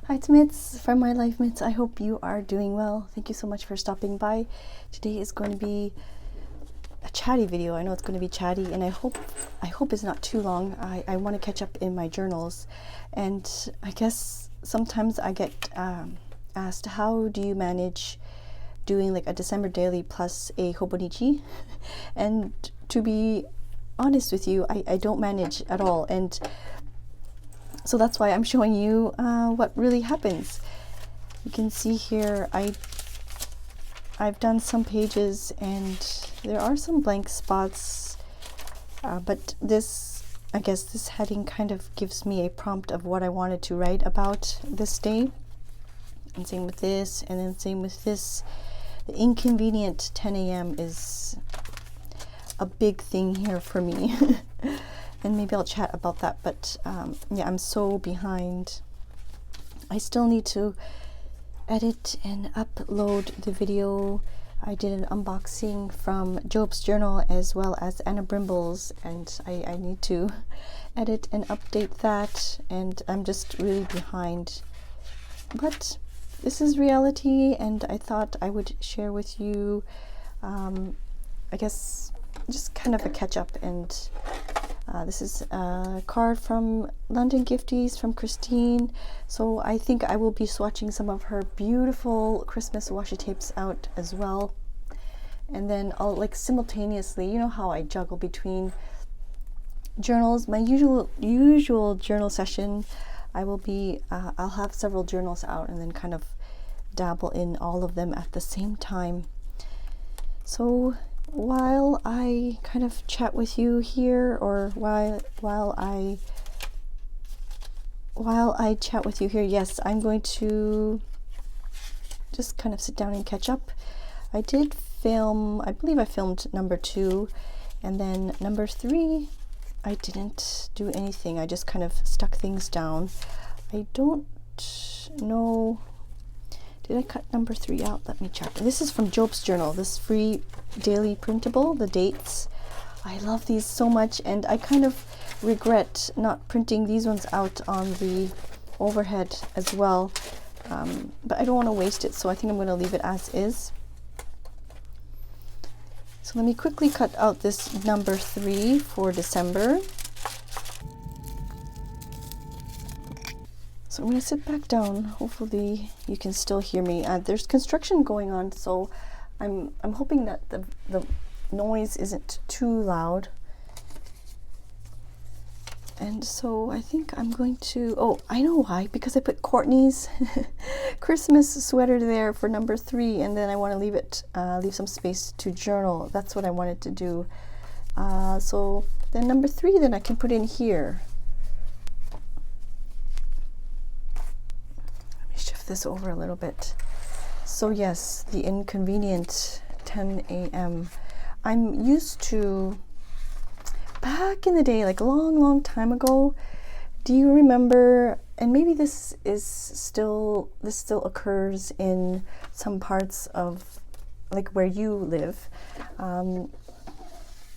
Hi, it's Mitz from My Life Mitz. I hope you are doing well. Thank you so much for stopping by. Today is going to be a chatty video. I know it's going to be chatty, and I hope it's not too long. I want to catch up in my journals, and I guess sometimes I get asked, how do you manage doing like a December daily plus a Hobonichi? And to be honest with you, I don't manage at all, and so that's why I'm showing you what really happens. You can see here I've done some pages and there are some blank spots, but I guess this heading kind of gives me a prompt of what I wanted to write about this day. And same with this, and then same with this. The inconvenient 10 a.m. is a big thing here for me. And maybe I'll chat about that, but yeah, I'm so behind. I still need to edit and upload the video. I did an unboxing from Job's journal as well as Anna Brimble's, and I need to edit and update that, and I'm just really behind. But this is reality, and I thought I would share with you, I guess, just kind of a catch up. And this is a card from London Gifties from Christine. So I think I will be swatching some of her beautiful Christmas washi tapes out as well. And then I'll like simultaneously, you know how I juggle between journals. My usual journal session, I will be, I'll have several journals out and then kind of dabble in all of them at the same time. So while I kind of chat with you here, or while I chat with you here, yes, I'm going to just kind of sit down and catch up. I did film, I believe I filmed number 2, and then number 3 I didn't do anything. I just kind of stuck things down. I don't know, did I cut number 3 out? Let me check. This is from Job's journal, this free daily printable, the dates. I love these so much, and I kind of regret not printing these ones out on the overhead as well, but I don't want to waste it, so I think I'm going to leave it as is. So let me quickly cut out this number 3 for December. So I'm going to sit back down. Hopefully you can still hear me. There's construction going on, so I'm hoping that the noise isn't too loud. And so I think I'm going to, oh, I know why, because I put Courtney's Christmas sweater there for number 3, and then I want to leave some space to journal. That's what I wanted to do. So then number 3, then I can put in here. Let me shift this over a little bit. So yes, the inconvenient 10 a.m. I'm used to, back in the day, like a long time ago, do you remember, and maybe this still occurs in some parts of like where you live,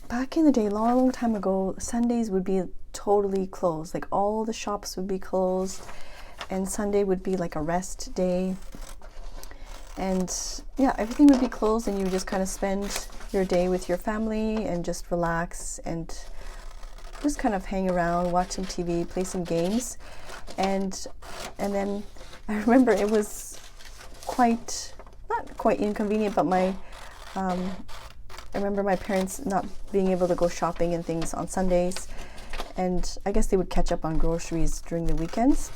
back in the day, long time ago, Sundays would be totally closed. Like all the shops would be closed, and Sunday would be like a rest day. And yeah, everything would be closed, and you would just kind of spend your day with your family and just relax and just kind of hang around, watch some TV, play some games. And then I remember it was not quite inconvenient, but I remember my parents not being able to go shopping and things on Sundays, and I guess they would catch up on groceries during the weekends.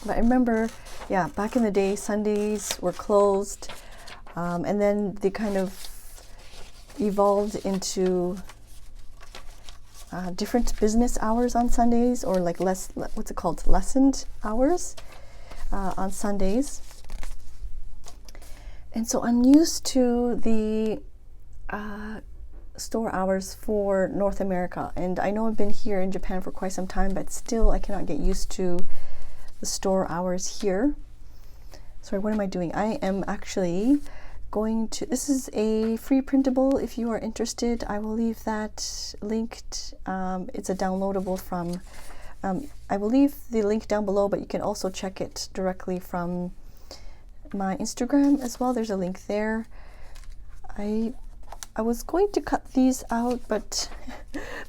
But I remember, yeah, back in the day, Sundays were closed, and then they kind of evolved into different business hours on Sundays, or like lessened hours on Sundays. And so I'm used to the store hours for North America, and I know I've been here in Japan for quite some time, but still I cannot get used to the store hours here. Sorry, what am I doing? I am actually going to, this is a free printable. If you are interested, I will leave that linked. It's a downloadable from I will leave the link down below, but you can also check it directly from my Instagram as well. There's a link there. I was going to cut these out, but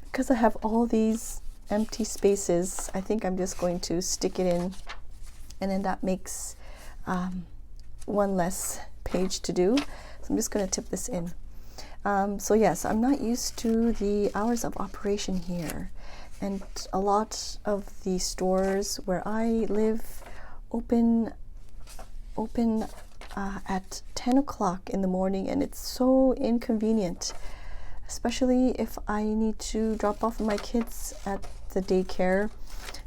because I have all these empty spaces, I think I'm just going to stick it in, and then that makes one less page to do. So I'm just going to tip this in. So yes, I'm not used to the hours of operation here, and a lot of the stores where I live open at 10 o'clock in the morning, and it's so inconvenient, especially if I need to drop off my kids at the daycare,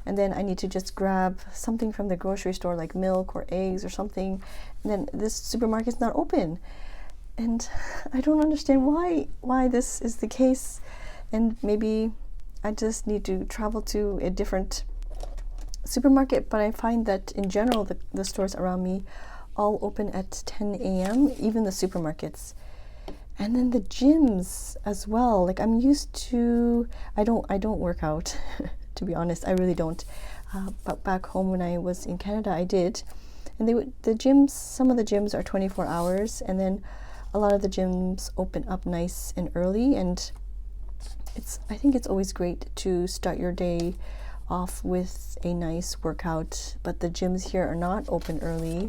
and then I need to just grab something from the grocery store like milk or eggs or something, and then this supermarket's not open. And I don't understand why this is the case, and maybe I just need to travel to a different supermarket. But I find that in general the stores around me all open at 10 a.m., even the supermarkets. And then the gyms as well. Like, I'm used to, I don't work out to be honest, I really don't. But back home when I was in Canada, I did. And the gyms, some of the gyms are 24 hours, and then a lot of the gyms open up nice and early, and I think it's always great to start your day off with a nice workout. But the gyms here are not open early.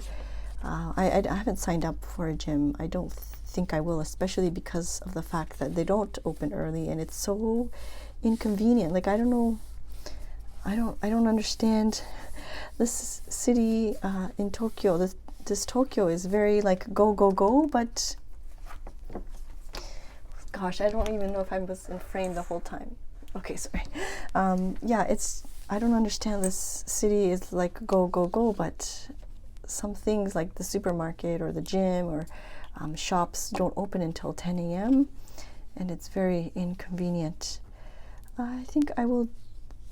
I haven't signed up for a gym. I don't think I will, especially because of the fact that they don't open early, and it's so inconvenient. Like, I don't know, I don't understand this city in Tokyo. This Tokyo is very like go go go, but gosh, I don't even know if I was in frame the whole time. Okay, sorry. Yeah, I don't understand, this city is like go go go, but some things like the supermarket or the gym or shops don't open until 10 a.m. and it's very inconvenient. I think I will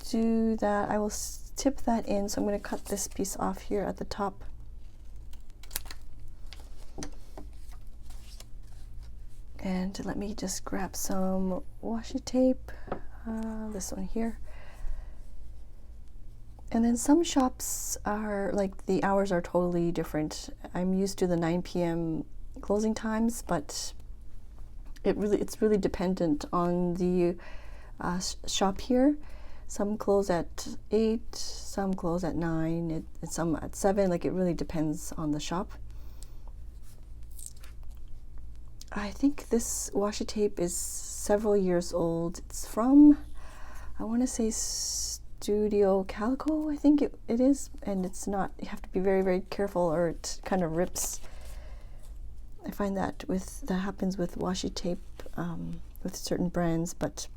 do that. I will tip that in. So I'm going to cut this piece off here at the top. And let me just grab some washi tape, this one here. And then some shops are like, the hours are totally different. I'm used to the 9 p.m. closing times, but it's really dependent on the shop here. Some close at 8, some close at 9, some at 7. Like, it really depends on the shop. I think this washi tape is several years old. It's from, I want to say Studio Calico, I think it is, and it's not, you have to be very, very careful or it kind of rips. I find that happens with washi tape with certain brands, but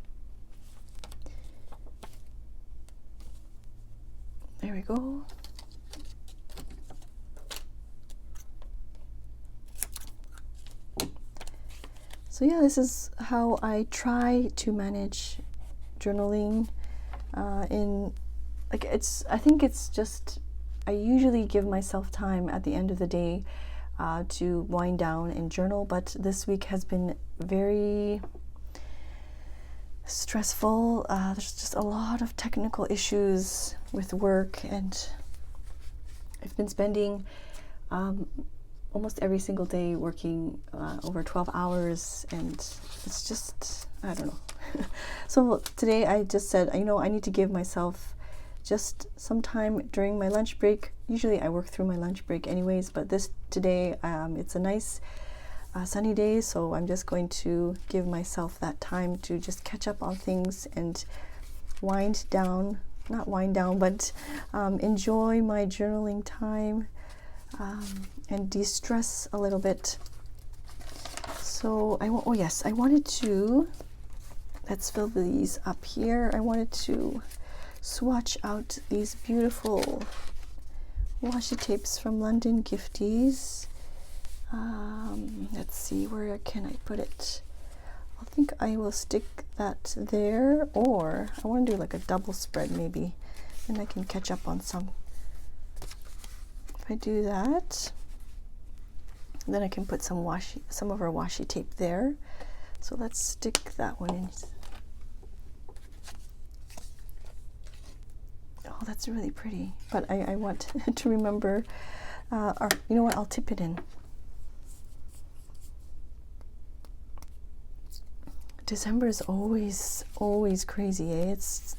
there we go. So yeah, this is how I try to manage journaling. I think it's just, I usually give myself time at the end of the day to wind down and journal, but this week has been very stressful. There's just a lot of technical issues with work, and I've been spending almost every single day working over 12 hours, and it's just, I don't know. So today I just said, you know, I need to give myself just some time during my lunch break. Usually I work through my lunch break anyways, but today it's a nice sunny day, so I'm just going to give myself that time to just catch up on things and wind down, not wind down, but enjoy my journaling time and de-stress a little bit. So I wanted to, let's fill these up here. I wanted to swatch out these beautiful washi tapes from London Gifties. Let's see, where can I put it? I think I will stick that there, or I want to do like a double spread maybe, and I can catch up on some. If I do that, then I can put some of our washi tape there. So let's stick that one in. That's really pretty, but I want to remember, or you know what, I'll tip it in. December is always crazy, eh? It's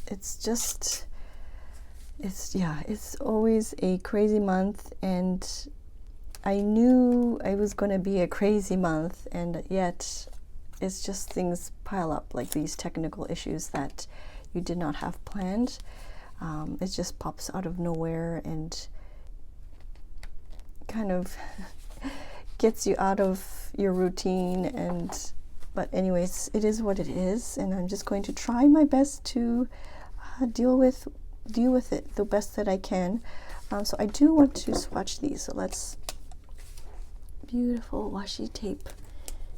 always a crazy month, and I knew it was going to be a crazy month, and yet it's just things pile up, like these technical issues that you did not have planned. It just pops out of nowhere and kind of gets you out of your routine, and but anyways, it is what it is, and I'm just going to try my best to deal with it the best that I can. So I do want to swatch these. So let's, beautiful washi tape,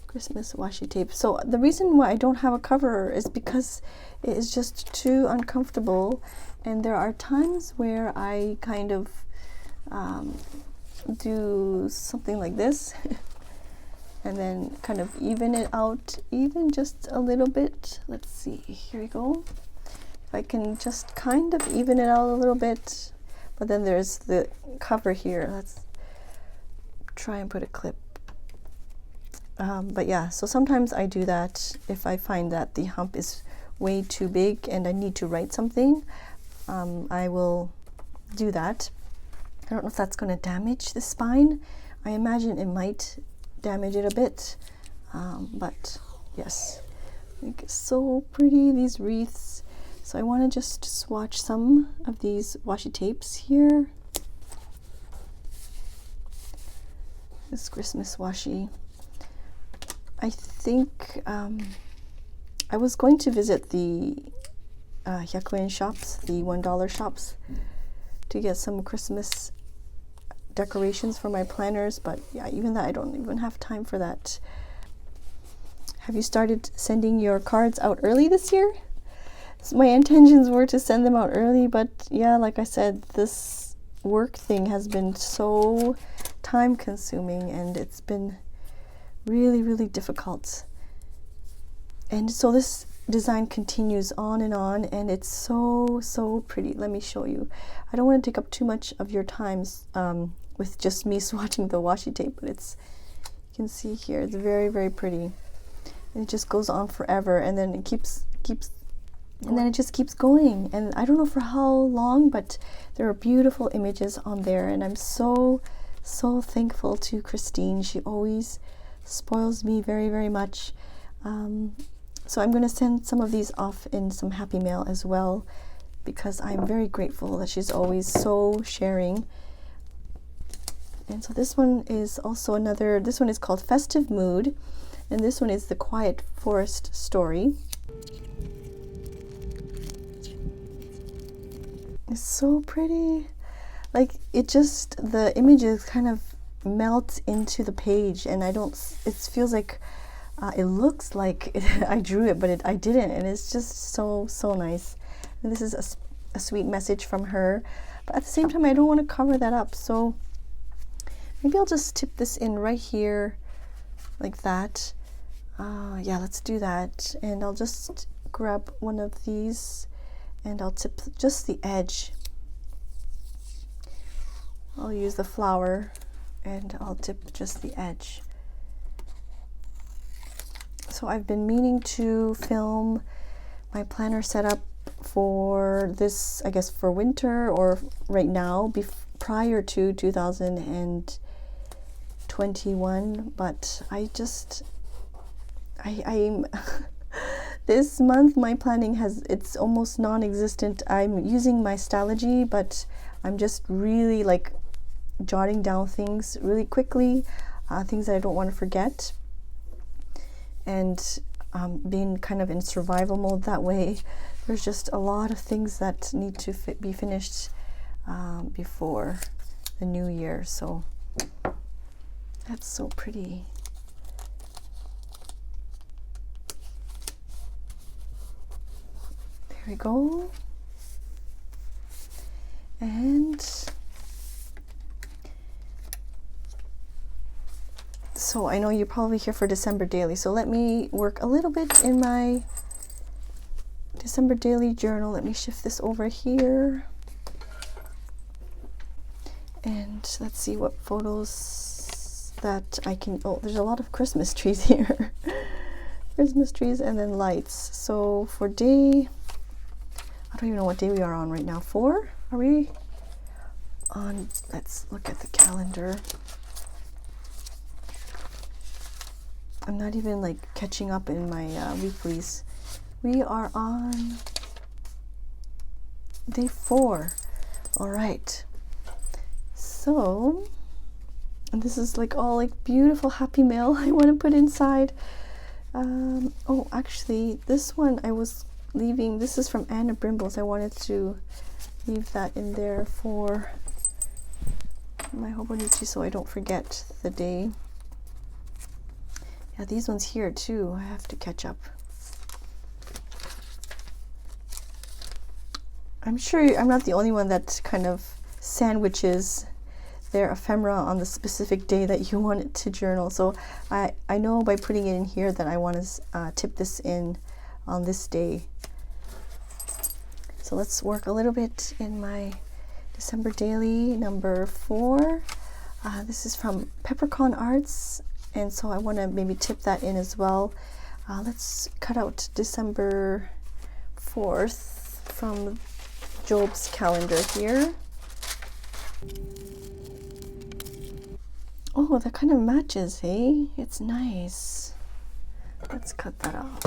Christmas washi tape. So the reason why I don't have a cover is because it is just too uncomfortable, and there are times where I kind of do something like this and then kind of even it out even just a little bit. Let's see, here we go. If I can just kind of even it out a little bit, but then there's the cover here. Let's try and put a clip. But yeah, so sometimes I do that if I find that the hump is way too big and I need to write something. I will do that. I don't know if that's going to damage the spine. I imagine it might damage it a bit, but yes, I think it's so pretty, these wreaths. So I want to just swatch some of these washi tapes here. This Christmas washi. I think I was going to visit the 100 yen shops, the $1 shops, to get some Christmas decorations for my planners, but yeah, even that, I don't even have time for that. Have you started sending your cards out early this year? So my intentions were to send them out early, but yeah, like I said, this work thing has been so time consuming, and it's been really difficult. And so this design continues on, and it's so pretty. Let me show you. I don't want to take up too much of your times with just me swatching the washi tape, but it's, you can see here, it's very pretty, and it just goes on forever, and then it keeps and then it just keeps going, and I don't know for how long, but there are beautiful images on there, and I'm so thankful to Christine. She always spoils me very much. So I'm going to send some of these off in some happy mail as well, because I'm very grateful that she's always so sharing. And so this one is also another, this one is called Festive Mood, and this one is the Quiet Forest Story. It's so pretty. Like, it just, the images kind of melt into the page, and it feels like it looks like I drew it, but I didn't, and it's just so nice. And this is a sweet message from her, but at the same time I don't want to cover that up, so maybe I'll just tip this in right here like that. Yeah, let's do that, and I'll just grab one of these and I'll tip just the edge. I'll use the flower and I'll tip just the edge. So I've been meaning to film my planner setup for this, I guess for winter or right now, prior to 2021, but I'm this month my planning it's almost non-existent. I'm using my Stalogy, but I'm just really like jotting down things really quickly, things that I don't want to forget, and being kind of in survival mode that way. There's just a lot of things that need to be finished before the new year, so that's so pretty. There we go. And so I know you're probably here for December daily, so let me work a little bit in my December daily journal. Let me shift this over here. And let's see what photos that I can, oh, there's a lot of Christmas trees here. Christmas trees and then lights. So for day, I don't even know what day we are on right now. 4? Are we on? Let's look at the calendar. I'm not even like catching up in my weeklies. We are on day 4. All right. So, and this is like all like beautiful happy mail I want to put inside. Oh, actually, this one I was leaving. This is from Anna Brimbles. I wanted to leave that in there for my Hobonichi so I don't forget the day. Yeah, these ones here too. I have to catch up. I'm sure I'm not the only one that kind of sandwiches their ephemera on the specific day that you want it to journal. So I know by putting it in here that I want to tip this in on this day. So let's work a little bit in my December daily number 4. This is from Peppercorn Arts, and so I want to maybe tip that in as well. Let's cut out December 4th from Job's calendar here. Oh, that kind of matches, hey? It's nice. Let's cut that off.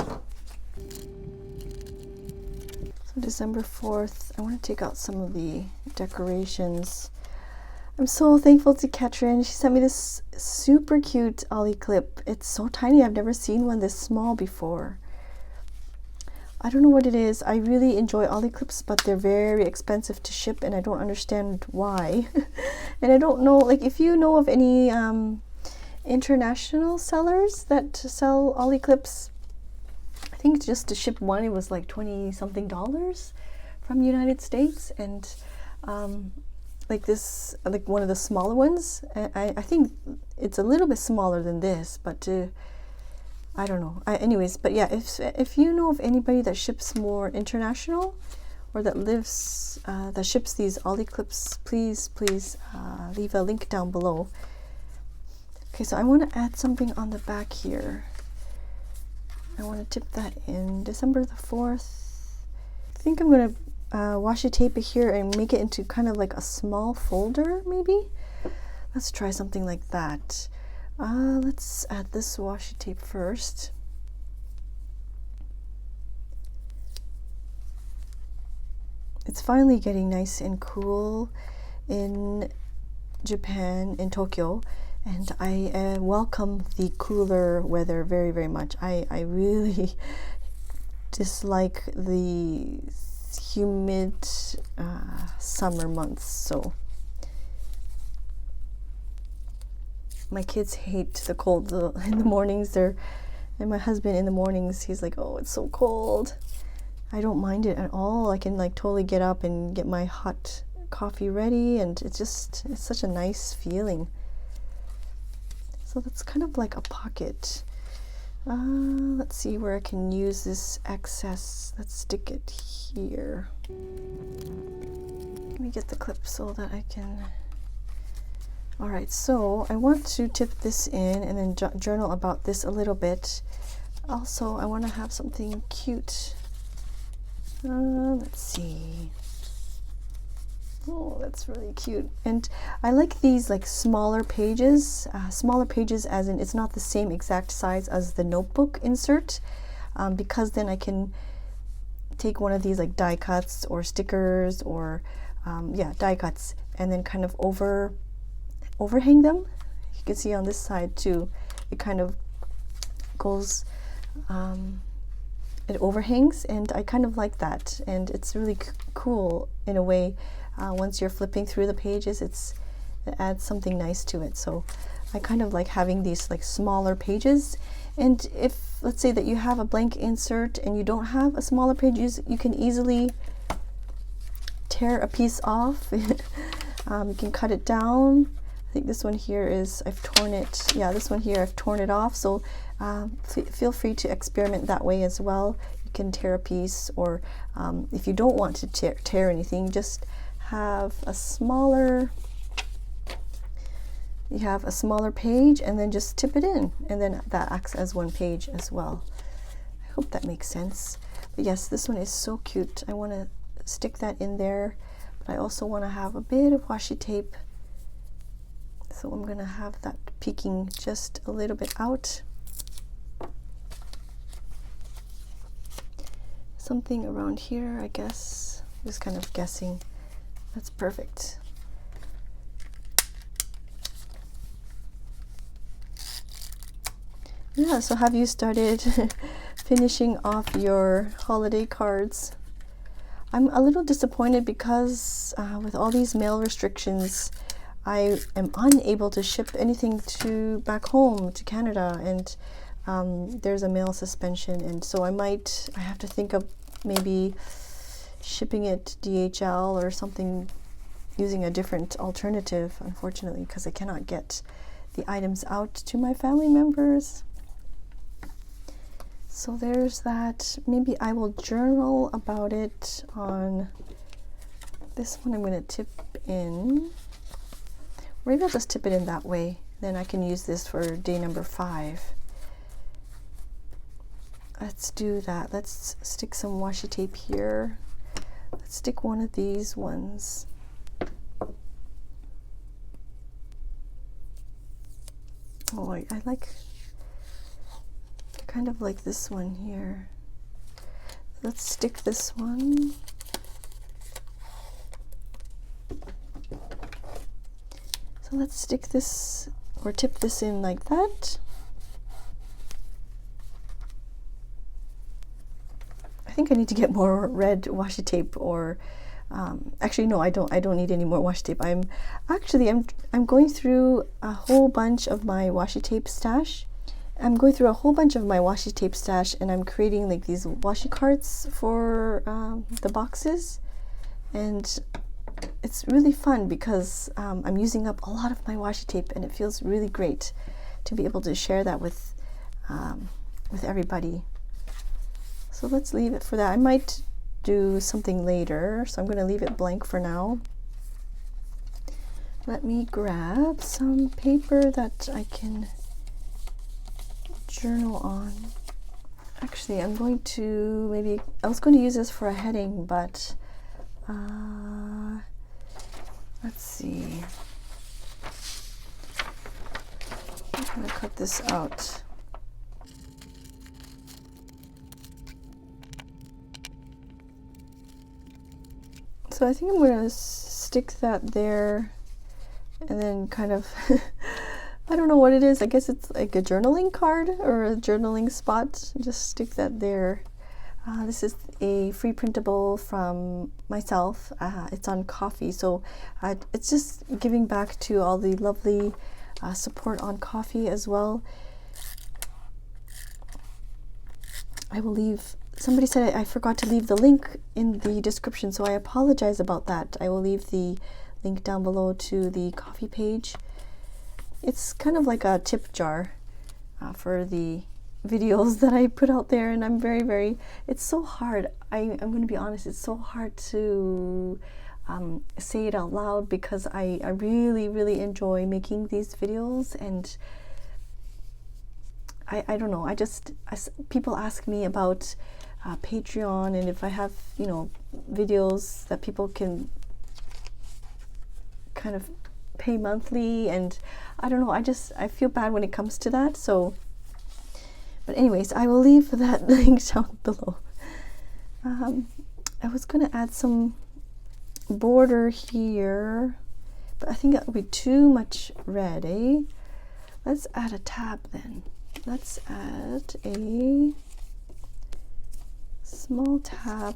So December 4th, I want to take out some of the decorations. I'm so thankful to Katrin. She sent me this super cute ollie clip. It's so tiny. I've never seen one this small before. I don't know what it is. I really enjoy ollie clips, but they're very expensive to ship, and I don't understand why. And I don't know, like, if you know of any international sellers that sell ollie clips. I think just to ship one, it was like $20-something from the United States, and like this, like one of the smaller ones. I think it's a little bit smaller than this, but I don't know. Anyways, but yeah, if you know of anybody that ships more international, or that lives that ships these ollie clips, please leave a link down below. Okay, so I want to add something on the back here. I want to tip that in December the 4th. I think I'm going to washi tape it here and make it into kind of like a small folder, maybe. Let's try something like that. Let's add this washi tape first. It's finally getting nice and cool in Japan, in Tokyo, and I welcome the cooler weather very, very much. I really dislike the humid summer months, so my kids hate the cold in the mornings. And my husband in the mornings, he's like, oh, it's so cold. I don't mind it at all. I can like totally get up and get my hot coffee ready, and it's such a nice feeling. So that's kind of like a pocket. Let's see where I can use this excess. Let's stick it here. Let me get the clip so that I can. All right, so I want to tip this in and then journal about this a little bit. Also, I want to have something cute. Let's see. Oh, that's really cute. And I like these like smaller pages as in it's not the same exact size as the notebook insert, because then I can take one of these like die cuts or stickers or yeah, die cuts, and then kind of overhang them. You can see on this side too, it kind of goes, it overhangs, and I kind of like that, and it's really cool in a way. Once you're flipping through the pages, it adds something nice to it. So I kind of like having these like smaller pages. And if let's say that you have a blank insert and you don't have a smaller pages, you can easily tear a piece off. You can cut it down. I think this one here is, I've torn it. Yeah, this one here, I've torn it off. So feel free to experiment that way as well. You can tear a piece, or if you don't want to tear anything, just have a smaller you have a smaller page and then just tip it in, and then that acts as one page as well. I hope that makes sense. But yes, this one is so cute. I want to stick that in there, but I also want to have a bit of washi tape, so I'm going to have that peeking just a little bit out. Something around here, I guess. Just kind of guessing. That's perfect. Yeah, so have you started finishing off your holiday cards? I'm a little disappointed because with all these mail restrictions, I am unable to ship anything to back home to Canada, and there's a mail suspension, and so I have to think of maybe shipping it DHL or something, using a different alternative, unfortunately, because I cannot get the items out to my family members. So there's that. Maybe I will journal about it on this one. I'm going to tip in. Maybe I'll just tip it in that way. Then I can use this for day number 5. Let's do that. Let's stick some washi tape here. Let's stick one of these ones. Oh, I like, kind of like this one here. Let's stick this one. So let's stick this, or tip this in like that. I think I need to get more red washi tape, or actually no, I don't need any more washi tape. I'm going through a whole bunch of my washi tape stash. I'm going through a whole bunch of my washi tape stash, and I'm creating like these washi carts for the boxes, and it's really fun because I'm using up a lot of my washi tape, and it feels really great to be able to share that with everybody. So let's leave it for that. I might do something later, so I'm going to leave it blank for now. Let me grab some paper that I can journal on. Actually, I'm going to, maybe, I was going to use this for a heading, but let's see. I'm going to cut this out. So I think I'm going to stick that there, and then kind of, I don't know what it is. I guess it's like a journaling card or a journaling spot. Just stick that there. This is a free printable from myself. It's on coffee, so it's just giving back to all the lovely support on coffee as well. I will leave, somebody said I forgot to leave the link in the description, so I apologize about that. I will leave the link down below to the coffee page. It's kind of like a tip jar for the videos that I put out there, and I'm very, it's so hard. I'm going to be honest, it's so hard to say it out loud, because I really enjoy making these videos, and I don't know, people ask me about Patreon, and if I have, you know, videos that people can kind of pay monthly, and I don't know, I feel bad when it comes to that. So, but anyways, I will leave that link down below. I was gonna add some border here, but I think that would be too much red, eh? Let's add a tab then. Let's add a small tab.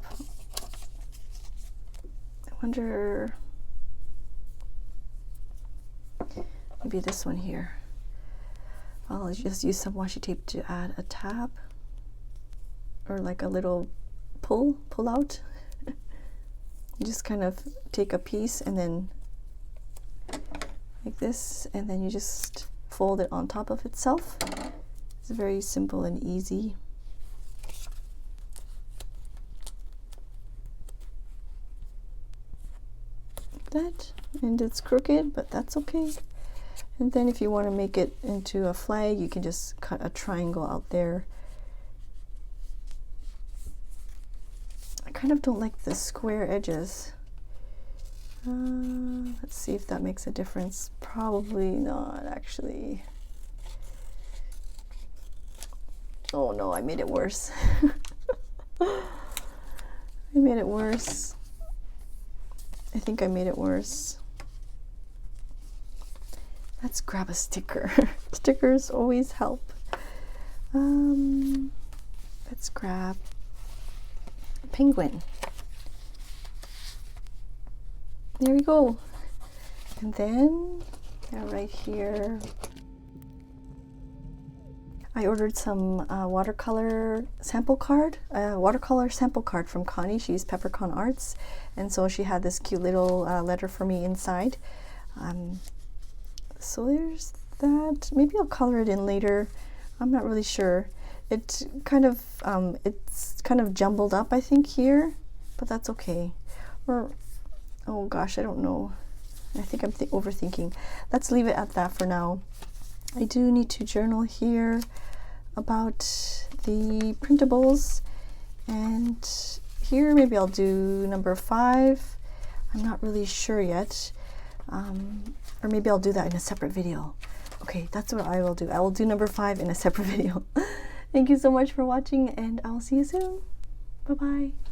I wonder, maybe this one here. I'll just use some washi tape to add a tab, or like a little pull out. You just kind of take a piece and then like this, and then you just fold it on top of itself. It's very simple and easy. Like that, and it's crooked, but that's okay. And then if you want to make it into a flag, you can just cut a triangle out there. I kind of don't like the square edges. Let's see if that makes a difference. Probably not, actually. Oh no, I made it worse. I made it worse. I think I made it worse. Let's grab a sticker. Stickers always help. Let's grab a penguin. There we go. And then right here, I ordered some watercolor sample card from Connie. She's Peppercorn Arts, and so she had this cute little letter for me inside. So there's that. Maybe I'll color it in later. I'm not really sure. It's kind of jumbled up, I think, here, but that's okay. Or oh gosh, I don't know. I think I'm overthinking. Let's leave it at that for now. I do need to journal here about the printables, and here maybe I'll do number 5. I'm not really sure yet. Or maybe I'll do that in a separate video. Okay, that's what I will do. I will do number 5 in a separate video. Thank you so much for watching, and I'll see you soon. Bye-bye.